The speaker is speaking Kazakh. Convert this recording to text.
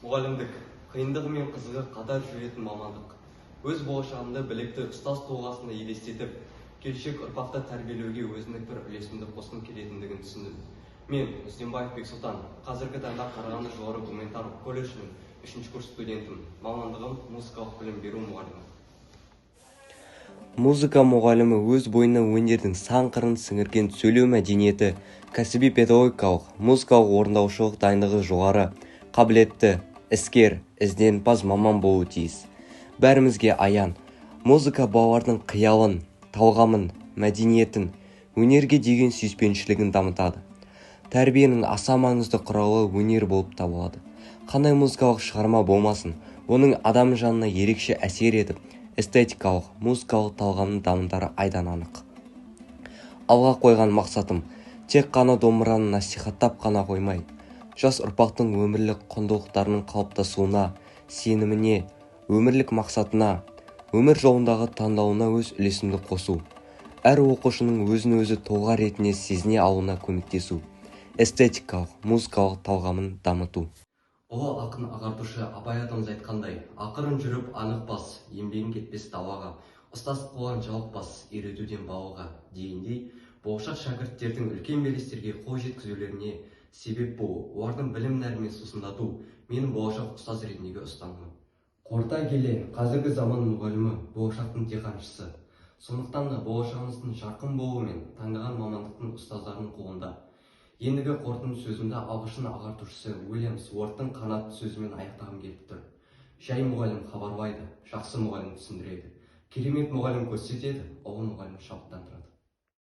Мұғалімдік қиындығы мен қызығы қатар жүретін мамандық. Өз болашағымды білекті ұстаз тұлғасына елестетіп, келешек ұрпақты тәрбиелеуге өзіндік бір үлесімді қосқым келетіндігін түсіндім. Мен Үстембаев Бексұлтан, қазіргі таңда Қарағанды жоғары гуманитарлық колледжінің 3-ші курс студентімін. Мамандығым музыкалық білім беру мұғалімі. Музыка мұғалімі өз бойына өнердің сан қырын сіңірген сөйлеу мәдениеті, кәсіби педагогикалық, музыкалық орындаушылық дайындығы жоғары, қабілетті, іскер, ізденімпаз маман болуы тиіс. Бәрімізге аян, музыка балалардың қиялын, талғамын, мәдениетін, өнерге деген сүйіспеншілігін дамытады. Тәрбиенің аса маңызды құралы өнер болып табылады. Қандай музыкалық шығарма болмасын, оның адам жанына ерекше әсер етіп, эстетикалық, музыкалық талғамның дамытары айдан анық. Алға қойған мақсатым тек қана домбыраны насихаттап қана қоймай, жас ұрпақтың өмірлік құндылықтарының қалыптасуына, сеніміне, өмірлік мақсатына, өмір жолындағы таңдауына өз үлесімді қосу. Әр оқушының өзін өзі тұлға ретінде сезіне алуына көмектесу. Эстетикалық, музыкалық талғамын дамыту. Ұлы ақын ағартушы Абай атамыз айтқандай, ақырын жүріп анық бас, еңбегің кетпес далаға, ұстаз қолын жалықпас, үйретуден балаға дегендей, болашақ шәкірттердің үлкен белестерге қол жеткізулеріне себеп болу, олардың білім нәрімен сусындату менің болашақ ұстаз ретіндегі ұстанымым. Қорыта келе, қазіргі заман мұғалімі болашақтың диқаншысы. Сондықтан да болашағымыздың жарқын болуы мен таңдаған мамандықтың ұстаздардың қолында. Ендігі қорытынды сөзімді ағылшын ағартушысы Уильям Суорттың қанатты сөзімен аяқтағым келіп тұр. Жай мұғалім хабарлайды, жақсы мұғалім түсіндіреді. Керемет мұғалім көрсетеді, ұлы мұғалім шабыттандырады.